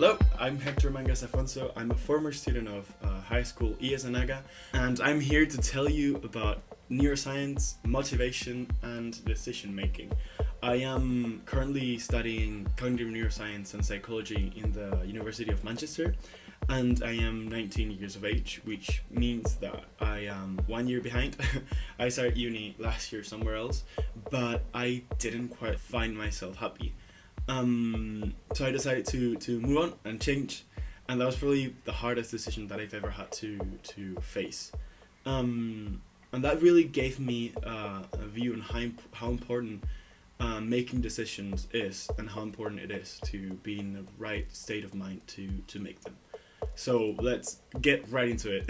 Hello, I'm Héctor Mangas. I'm a former student of high school IES Anaga, and I'm here to tell you about neuroscience, motivation, and decision making. I am currently studying cognitive neuroscience and psychology in the University of Manchester, and I am 19 years of age, which means that I am 1 year behind. I started uni last year somewhere else, but I didn't quite find myself happy. So I decided to move on and change, and that was probably the hardest decision that I've ever had to face. And that really gave me a view on how important making decisions is, and how important it is to be in the right state of mind to make them. So let's get right into it.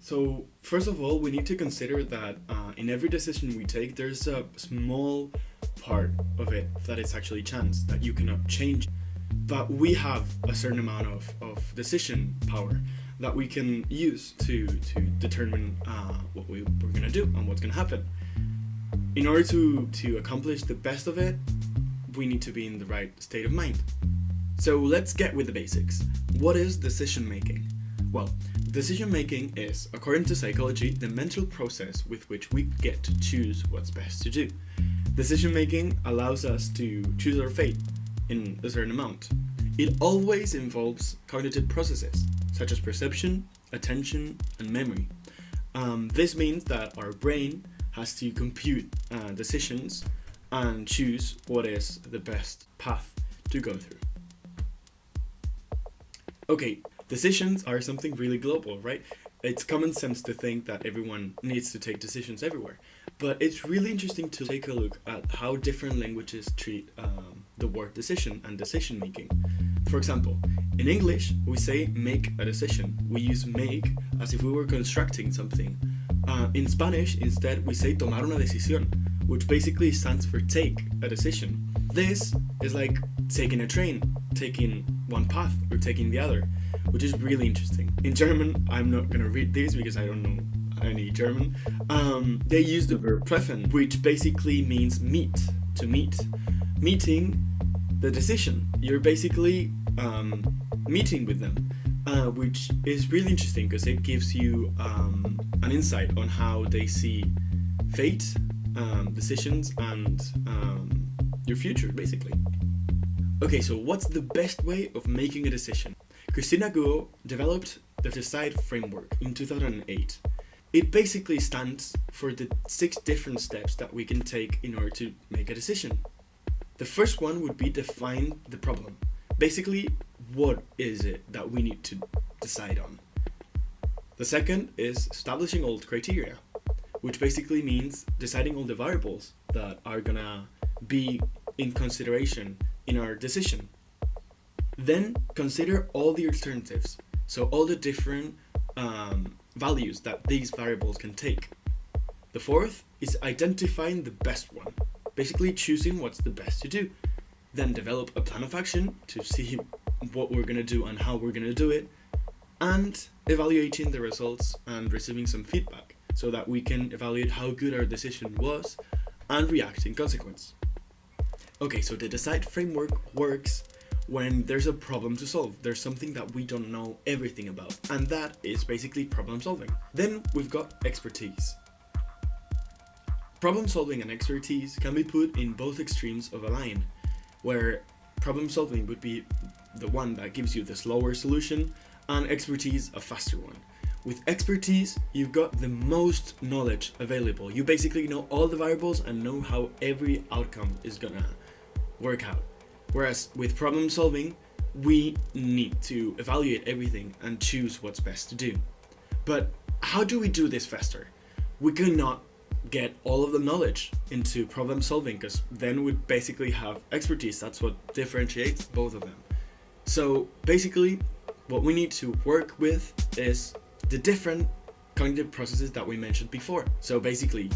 So first of all, we need to consider that in every decision we take, there's a small part of it that is actually chance that you cannot change. But we have a certain amount of decision power that we can use to determine what we're going to do and what's going to happen. In order to accomplish the best of it, we need to be in the right state of mind. So let's get with the basics. What is decision making? Well, decision making is, according to psychology, the mental process with which we get to choose what's best to do. Decision making allows us to choose our fate in a certain amount. It always involves cognitive processes, such as perception, attention, and memory. This means that our brain has to compute decisions and choose what is the best path to go through. Okay, decisions are something really global, right? It's common sense to think that everyone needs to take decisions everywhere. But it's really interesting to take a look at how different languages treat the word decision and decision making. For example, in English, we say make a decision. We use make as if we were constructing something. In Spanish, instead, we say tomar una decisión, which basically stands for take a decision. This is like taking a train, taking one path, or taking the other, which is really interesting. In German, I'm not going to read these because I don't know any German. They use the verb treffen, which basically means meet, to meet. Meeting the decision. You're basically meeting with them, which is really interesting because it gives you an insight on how they see fate, decisions, and your future, basically. Okay, so what's the best way of making a decision? Christina Guo developed the DECIDE framework in 2008. It basically stands for the 6 different steps that we can take in order to make a decision. The first one would be define the problem. Basically, what is it that we need to decide on? The second is establishing all the criteria, which basically means deciding all the variables that are gonna be in consideration in our decision. Then consider all the alternatives, so all the different values that these variables can take. The fourth is identifying the best one, basically choosing what's the best to do. Then develop a plan of action to see what we're going to do and how we're going to do it, and evaluating the results and receiving some feedback so that we can evaluate how good our decision was and react in consequence. Okay, so the DECIDE framework works when there's a problem to solve. There's something that we don't know everything about, and that is basically problem solving. Then we've got expertise. Problem solving and expertise can be put in both extremes of a line, where problem solving would be the one that gives you the slower solution, and expertise a faster one. With expertise, you've got the most knowledge available. You basically know all the variables and know how every outcome is gonna work out. Whereas with problem solving, we need to evaluate everything and choose what's best to do. But how do we do this faster? We cannot get all of the knowledge into problem solving, because then we basically have expertise. That's what differentiates both of them. So basically, what we need to work with is the different cognitive processes that we mentioned before. So basically,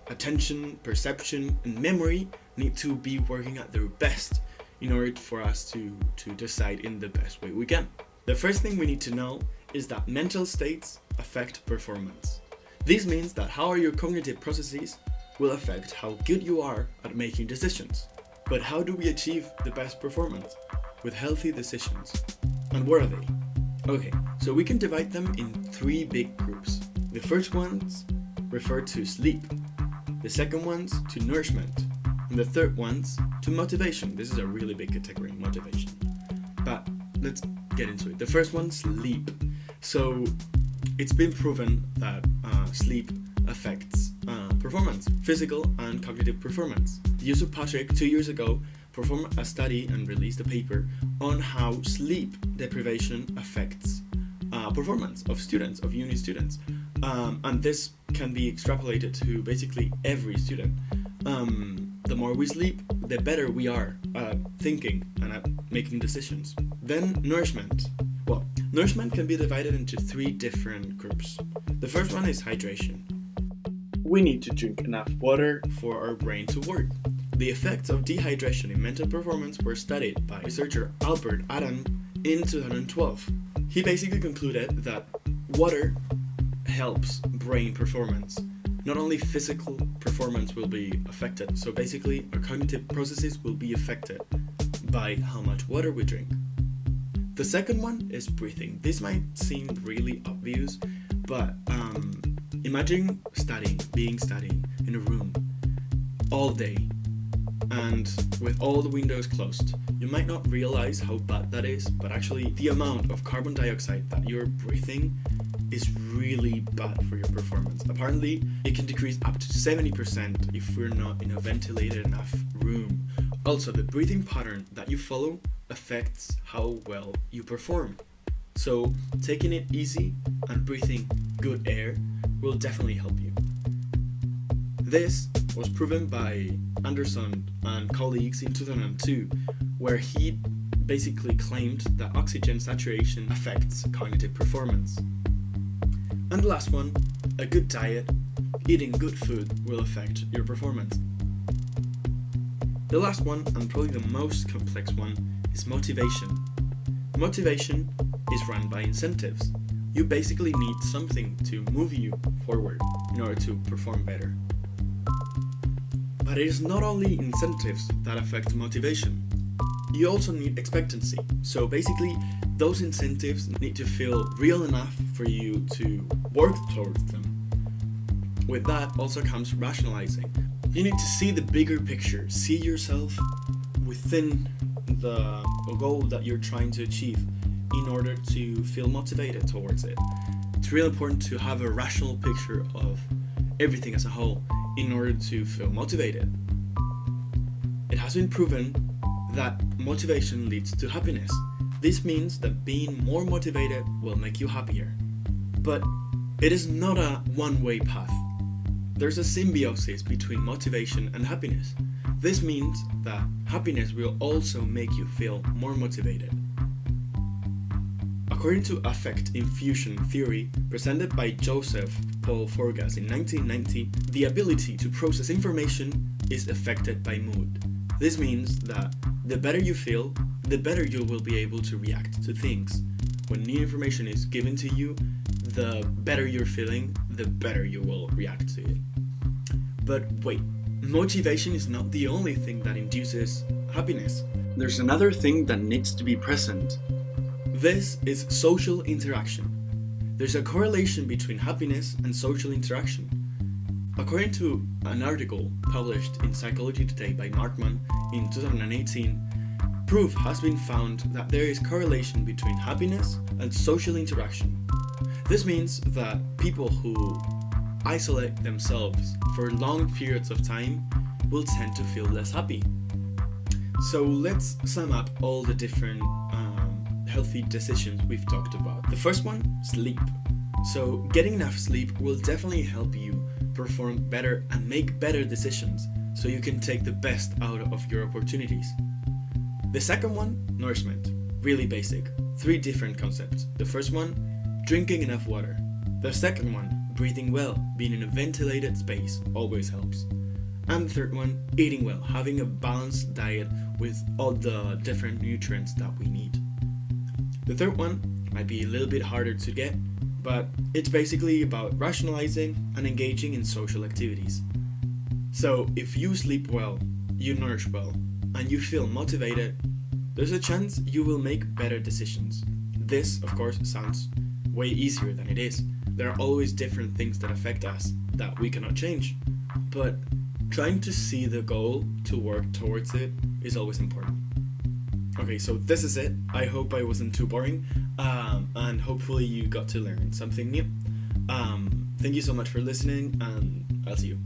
attention, perception, and memory need to be working at their best in order for us to decide in the best way we can. The first thing we need to know is that mental states affect performance. This means that how are your cognitive processes will affect how good you are at making decisions. But how do we achieve the best performance? with healthy decisions. And what are they? Okay, so we can divide them in three big groups. The first ones refer to sleep, the second ones to nourishment, and the third ones to motivation. This is a really big category, motivation. But let's get into it. The first one, sleep. So it's been proven that sleep affects performance, physical and cognitive performance. Yusuf Patrick 2 years ago performed a study and released a paper on how sleep deprivation affects performance of students, of uni students. And this can be extrapolated to basically every student. The more we sleep, the better we are at thinking and at making decisions. Then nourishment. Well, nourishment can be divided into three different groups. The first one is hydration. We need to drink enough water for our brain to work. The effects of dehydration in mental performance were studied by researcher Albert Adam in 2012. He basically concluded that water helps brain performance. Not only physical performance will be affected, so basically our cognitive processes will be affected by how much water we drink. The second one is breathing. This might seem really obvious, but imagine being studying in a room all day and with all the windows closed. You might not realize how bad that is, but actually the amount of carbon dioxide that you're breathing is really bad for your performance. Apparently, it can decrease up to 70% if we're not in a ventilated enough room. Also, the breathing pattern that you follow affects how well you perform. So, taking it easy and breathing good air will definitely help you. This was proven by Anderson and colleagues in 2002, where he basically claimed that oxygen saturation affects cognitive performance. And the last one, a good diet, eating good food will affect your performance. The last one, and probably the most complex one, is motivation. Motivation is run by incentives. You basically need something to move you forward in order to perform better. But it is not only incentives that affect motivation. You also need expectancy. So basically, those incentives need to feel real enough for you to work towards them. With that also comes rationalizing. You need to see the bigger picture, see yourself within the goal that you're trying to achieve in order to feel motivated towards it. It's really important to have a rational picture of everything as a whole in order to feel motivated. It has been proven that motivation leads to happiness. This means that being more motivated will make you happier. But it is not a one-way path. There's a symbiosis between motivation and happiness. This means that happiness will also make you feel more motivated. According to affect infusion theory, presented by Joseph Paul Forgas in 1990, the ability to process information is affected by mood. This means that the better you feel, the better you will be able to react to things. When new information is given to you, the better you're feeling, the better you will react to it. But wait, motivation is not the only thing that induces happiness. There's another thing that needs to be present. This is social interaction. There's a correlation between happiness and social interaction. According to an article published in Psychology Today by Markman in 2018, proof has been found that there is correlation between happiness and social interaction. This means that people who isolate themselves for long periods of time will tend to feel less happy. So let's sum up all the different healthy decisions we've talked about. The first one, sleep. So getting enough sleep will definitely help you perform better and make better decisions so you can take the best out of your opportunities. The second one, nourishment. Really basic. 3 different concepts. The first one, drinking enough water. The second one, breathing well. Being in a ventilated space always helps. And the third one, eating well. Having a balanced diet with all the different nutrients that we need. The third one might be a little bit harder to get, but it's basically about rationalizing and engaging in social activities. So if you sleep well, you nourish well, and you feel motivated, there's a chance you will make better decisions. This, of course, sounds way easier than it is. There are always different things that affect us that we cannot change. But trying to see the goal to work towards it is always important. Okay, so this is it. I hope I wasn't too boring, and hopefully you got to learn something new. Thank you so much for listening, and I'll see you.